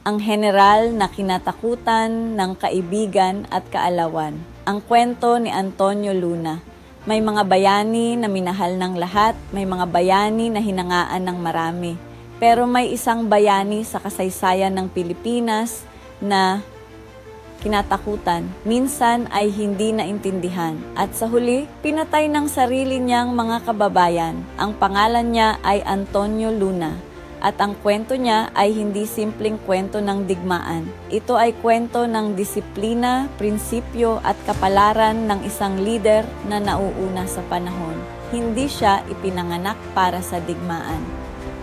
ang general na kinatakutan ng kaibigan at kaalawan. Ang kwento ni Antonio Luna. May mga bayani na minahal ng lahat, may mga bayani na hinangaan ng marami. Pero may isang bayani sa kasaysayan ng Pilipinas na kinatakutan, minsan ay hindi naintindihan. At sa huli, pinatay ng sarili niyang mga kababayan. Ang pangalan niya ay Antonio Luna. At ang kwento niya ay hindi simpleng kwento ng digmaan. Ito ay kwento ng disiplina, prinsipyo at kapalaran ng isang lider na nauuna sa panahon. Hindi siya ipinanganak para sa digmaan.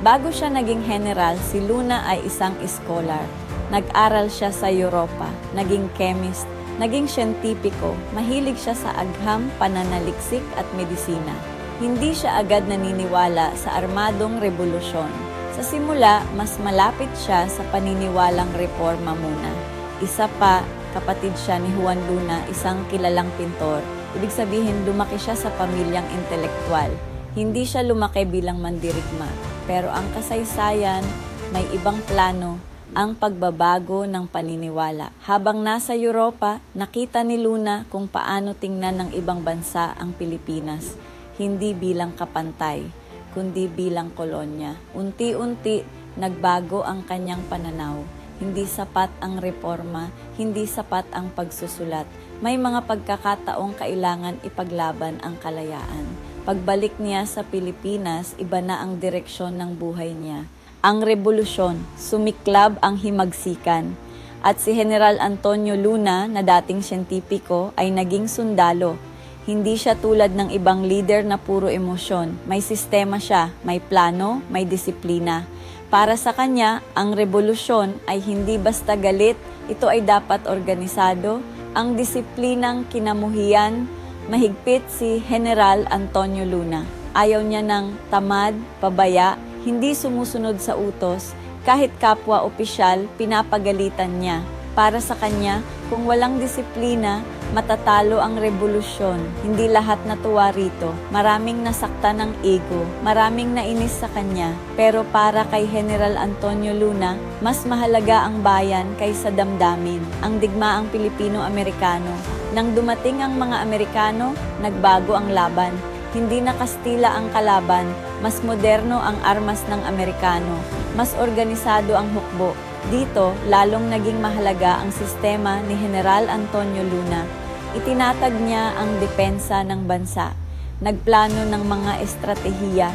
Bago siya naging general, si Luna ay isang scholar. Nag-aral siya sa Europa, naging chemist, naging siyentipiko, mahilig siya sa agham, pananaliksik at medisina. Hindi siya agad naniniwala sa armadong revolusyon. Sa simula, mas malapit siya sa paniniwalang reforma muna. Isa pa, kapatid siya ni Juan Luna, isang kilalang pintor. Ibig sabihin, lumaki siya sa pamilyang intelektual. Hindi siya lumaki bilang mandirigma. Pero ang kasaysayan, may ibang plano, ang pagbabago ng paniniwala. Habang nasa Europa, nakita ni Luna kung paano tingnan ng ibang bansa ang Pilipinas, hindi bilang kapantay, kundi bilang kolonya. Unti-unti, nagbago ang kanyang pananaw. Hindi sapat ang reforma, hindi sapat ang pagsusulat. May mga pagkakataong kailangan ipaglaban ang kalayaan. Pagbalik niya sa Pilipinas, iba na ang direksyon ng buhay niya. Ang revolusyon, sumiklab ang himagsikan. At si General Antonio Luna, na dating siyentipiko, ay naging sundalo. Hindi siya tulad ng ibang leader na puro emosyon. May sistema siya, may plano, may disiplina. Para sa kanya, ang revolusyon ay hindi basta galit, ito ay dapat organisado. Ang disiplinang kinamuhian, mahigpit si General Antonio Luna. Ayaw niya ng tamad, pabaya, hindi sumusunod sa utos, kahit kapwa opisyal, pinapagalitan niya. Para sa kanya, kung walang disiplina, matatalo ang revolusyon. Hindi lahat natuwa rito. Maraming nasakta ng ego, maraming nainis sa kanya. Pero para kay General Antonio Luna, mas mahalaga ang bayan kaysa damdamin. Ang digmaang Pilipino-Amerikano. Nang dumating ang mga Amerikano, nagbago ang laban. Hindi na Kastila ang kalaban, mas moderno ang armas ng Amerikano, mas organisado ang hukbo. Dito, lalong naging mahalaga ang sistema ni General Antonio Luna. Itinatag niya ang depensa ng bansa. Nagplano ng mga estratehiya.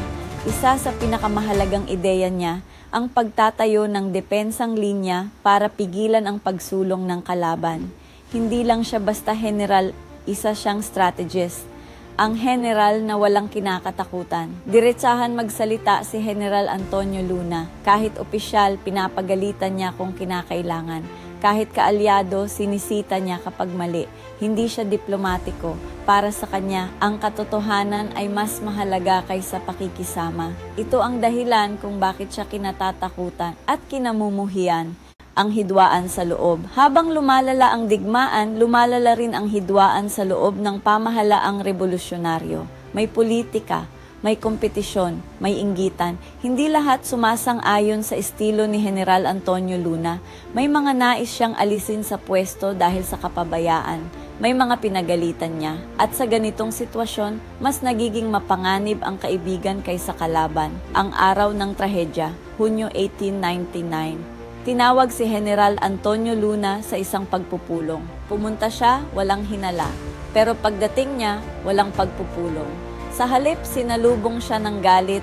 Isa sa pinakamahalagang ideya niya, ang pagtatayo ng depensang linya para pigilan ang pagsulong ng kalaban. Hindi lang siya basta general, isa siyang strategist. Ang general na walang kinakatakutan. Diretsahan magsalita si General Antonio Luna. Kahit opisyal, pinapagalitan niya kung kinakailangan. Kahit kaalyado, sinisita niya kapag mali. Hindi siya diplomatiko. Para sa kanya, ang katotohanan ay mas mahalaga kaysa pakikisama. Ito ang dahilan kung bakit siya kinatatakutan at kinamumuhian. Ang hidwaan sa loob. Habang lumalala ang digmaan, lumalala rin ang hidwaan sa loob ng pamahalaang revolusyonaryo. May politika, may kompetisyon, may inggitan. Hindi lahat sumasang-ayon sa estilo ni General Antonio Luna. May mga nais siyang alisin sa pwesto dahil sa kapabayaan. May mga pinagalitan niya. At sa ganitong sitwasyon, mas nagiging mapanganib ang kaibigan kaysa kalaban. Ang araw ng trahedya, Hunyo 1899. Tinawag si General Antonio Luna sa isang pagpupulong. Pumunta siya, walang hinala. Pero pagdating niya, walang pagpupulong. Sa halip, sinalubong siya ng galit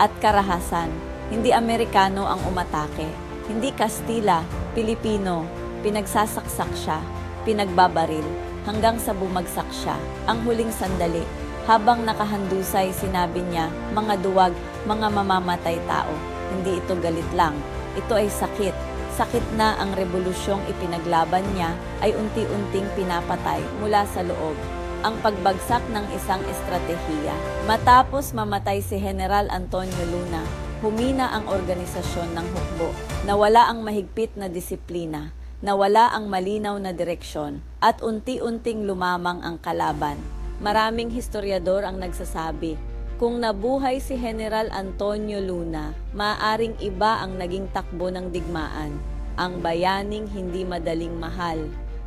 at karahasan. Hindi Amerikano ang umatake. Hindi Kastila, Pilipino. Pinagsasaksak siya, pinagbabaril, hanggang sa bumagsak siya. Ang huling sandali. Habang nakahandusay, sinabi niya, mga duwag, mga mamamatay tao. Hindi ito galit lang. Ito ay sakit. Sakit na ang revolusyong ipinaglaban niya ay unti-unting pinapatay mula sa loob. Ang pagbagsak ng isang estratehiya. Matapos mamatay si General Antonio Luna, humina ang organisasyon ng hukbo. Nawala ang mahigpit na disiplina. Nawala ang malinaw na direksyon. At unti-unting lumamang ang kalaban. Maraming historiador ang nagsasabi, kung nabuhay si General Antonio Luna, maaaring iba ang naging takbo ng digmaan. ang bayaning hindi madaling mahal.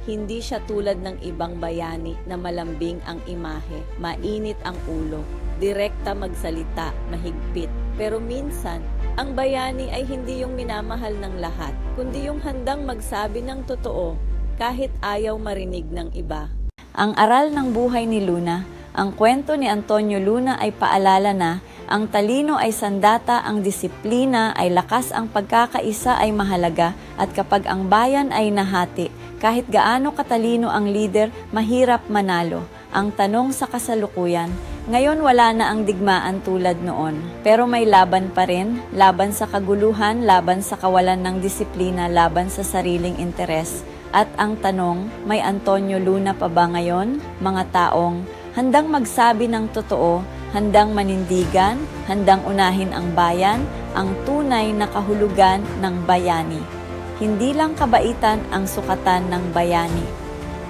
Hindi siya tulad ng ibang bayani na malambing ang imahe, mainit ang ulo, direkta magsalita, mahigpit. Pero minsan, ang bayani ay hindi yung minamahal ng lahat, kundi yung handang magsabi ng totoo kahit ayaw marinig ng iba. Ang aral ng buhay ni Luna, ang kwento ni Antonio Luna ay paalala na ang talino ay sandata, ang disiplina ay lakas, ang pagkakaisa ay mahalaga, at kapag ang bayan ay nahati, kahit gaano katalino ang leader, mahirap manalo. Ang tanong sa kasalukuyan, ngayon wala na ang digmaan tulad noon. Pero may laban pa rin, laban sa kaguluhan, laban sa kawalan ng disiplina, laban sa sariling interes. At ang tanong, may Antonio Luna pa ba ngayon? Mga taong handang magsabi ng totoo, handang manindigan, handang unahin ang bayan, ang tunay na kahulugan ng bayani. Hindi lang kabaitan ang sukatan ng bayani.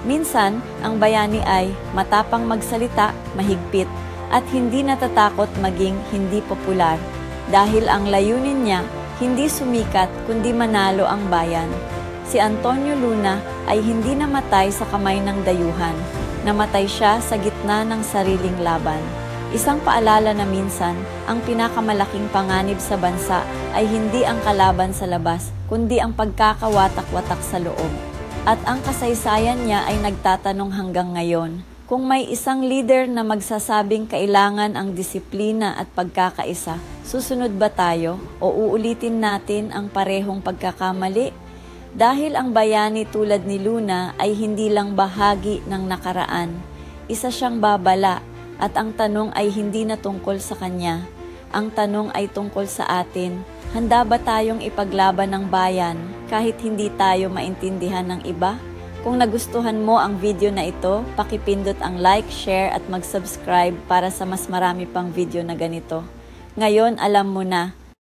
Minsan, ang bayani ay matapang magsalita, mahigpit, at hindi natatakot maging hindi popular. Dahil ang layunin niya, hindi sumikat kundi manalo ang bayan. Si Antonio Luna ay hindi namatay sa kamay ng dayuhan. Namatay siya sa gitna ng sariling laban. Isang paalala na minsan, ang pinakamalaking panganib sa bansa ay hindi ang kalaban sa labas, kundi ang pagkakawatak-watak sa loob. At ang kasaysayan niya ay nagtatanong hanggang ngayon, kung may isang leader na magsasabing kailangan ang disiplina at pagkakaisa, susunod ba tayo o uulitin natin ang parehong pagkakamali? Dahil ang bayani tulad ni Luna ay hindi lang bahagi ng nakaraan, isa siyang babala. At ang tanong ay hindi na tungkol sa kanya. Ang tanong ay tungkol sa atin. Handa ba tayong ipaglaban ng bayan kahit hindi tayo maintindihan ng iba? Kung nagustuhan mo ang video na ito, pakipindot ang like, share at mag-subscribe para sa mas marami pang video na ganito. Ngayon, alam mo na,